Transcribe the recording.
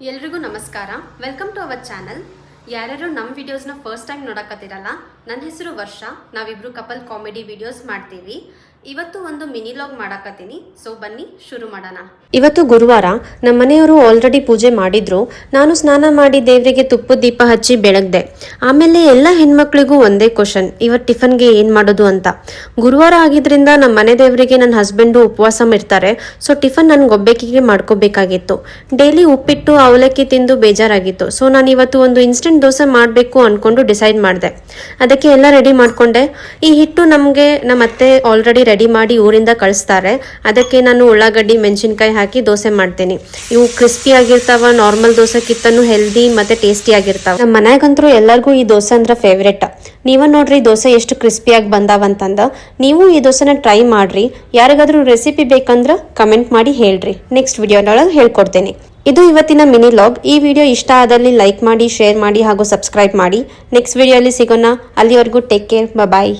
ಎಲ್ರಿಗೂ ನಮಸ್ಕಾರ. Welcome to our channel. ಯಾರ್ಯಾರು ನಮ್ಮ ವಿಡಿಯೋಸ್ನ ಫಸ್ಟ್ ಟೈಮ್ ನೋಡಕತ್ತಿರಲ್ಲ, ನನ್ನ ಹೆಸರು ವರ್ಷ. ನಾವಿಬ್ರು ಕಪಲ್ ಕಾಮಿಡಿ ವಿಡಿಯೋಸ್ ಮಾಡ್ತೀವಿ. ಇವತ್ತು ಒಂದು ಮಿನಿ ಲಾಗ್ ಮಾಡಕತ್ತೀನಿ. ಸೊ ಬನ್ನಿ ಶುರು ಮಾಡೋಣ. ಇವತ್ತು ಗುರುವಾರ. ನಮ್ಮ ಮನೆಯವರು ಆಲ್ರೆಡಿ ಪೂಜೆ ಮಾಡಿದ್ರು. ನಾನು ಸ್ನಾನ ಮಾಡಿ ದೇವರಿಗೆ ತುಪ್ಪದ ದೀಪ ಹಚ್ಚಿ ಬೆಳಗ್ದೆ. ಆಮೇಲೆ ಎಲ್ಲ ಹೆಣ್ಮಕ್ಳಿಗೂ ಒಂದೇ ಕ್ವಶನ್, ಇವತ್ತು ಟಿಫನ್ಗೆ ಏನು ಮಾಡೋದು ಅಂತ. ಗುರುವಾರ ಆಗಿದ್ರಿಂದ ನಮ್ಮ ಮನೆ ದೇವರಿಗೆ ನನ್ನ ಹಸ್ಬೆಂಡು ಉಪವಾಸ ಇರ್ತಾರೆ. ಸೊ ಟಿಫನ್ ನನಗೆ ಒಬ್ಬಾಕಿಗೆ ಮಾಡ್ಕೋಬೇಕಾಗಿತ್ತು. ಡೈಲಿ ಉಪ್ಪಿಟ್ಟು ಅವಲಕ್ಕಿ ತಿಂದು ಬೇಜಾರಾಗಿತ್ತು. ಸೊ ನಾನು ಇವತ್ತು ಒಂದು ಇನ್ಸ್ಟೆಂಟ್ ದೋಸೆ ಮಾಡಬೇಕು ಅಂದ್ಕೊಂಡು ಡಿಸೈಡ್ ಮಾಡಿದೆ. ಅದಕ್ಕೆ ಎಲ್ಲ ರೆಡಿ ಮಾಡಿಕೊಂಡೆ. ಈ ಹಿಟ್ಟು ನಮಗೆ ನಮ್ಮ ಅತ್ತೆ ಆಲ್ರೆಡಿ ರೆಡಿ ಮಾಡಿ ಊರಿಂದ ಕಳಿಸ್ತಾರೆ. ಅದಕ್ಕೆ ನಾನು ಉಳ್ಳಾಗಡ್ಡಿ ಮೆಣಸಿನ್ಕಾಯಿ ಹಾಕಿ ದೋಸೆ ಮಾಡ್ತೀನಿ. ಇವು ಕ್ರಿಸ್ಪಿ ಆಗಿರ್ತಾವ, ನಾರ್ಮಲ್ ದೋಸೆಕ್ಕಿಂತನೂ ಹೆಲ್ದಿ ಮತ್ತೆ ಟೇಸ್ಟಿ ಆಗಿರ್ತಾವ. ನಮ್ಮ ಮನ್ಯಾಗಂತೂ ಎಲ್ಲರಿಗೂ ಈ ದೋಸೆ ಅಂದ್ರೆ ಫೇವ್ರೆಟ್. ನೀವ ನೋಡ್ರಿ ದೋಸೆ ಎಷ್ಟು ಕ್ರಿಸ್ಪಿಯಾಗಿ ಬಂದಾವಂತಂದ. ನೀವು ಈ ದೋಸೆನ ಟ್ರೈ ಮಾಡ್ರಿ. ಯಾರಿಗಾದ್ರೂ ರೆಸಿಪಿ ಬೇಕಂದ್ರೆ ಕಮೆಂಟ್ ಮಾಡಿ ಹೇಳ್ರಿ. ನೆಕ್ಸ್ಟ್ ವಿಡಿಯೋದೊಳಗೆ ಹೇಳ್ಕೊಡ್ತೇನೆ. ಇದು ಇವತ್ತಿನ ಮಿನಿ ಲಾಗ್. ಈ ವಿಡಿಯೋ ಇಷ್ಟ ಆದಲ್ಲಿ ಲೈಕ್ ಮಾಡಿ, ಶೇರ್ ಮಾಡಿ ಹಾಗೂ ಸಬ್ಸ್ಕ್ರೈಬ್ ಮಾಡಿ. ನೆಕ್ಸ್ಟ್ ವಿಡಿಯೋಲಿ ಸಿಗೋಣ. ಅಲ್ಲಿವರೆಗೂ ಟೇಕ್ ಕೇರ್. ಬಾಯ್.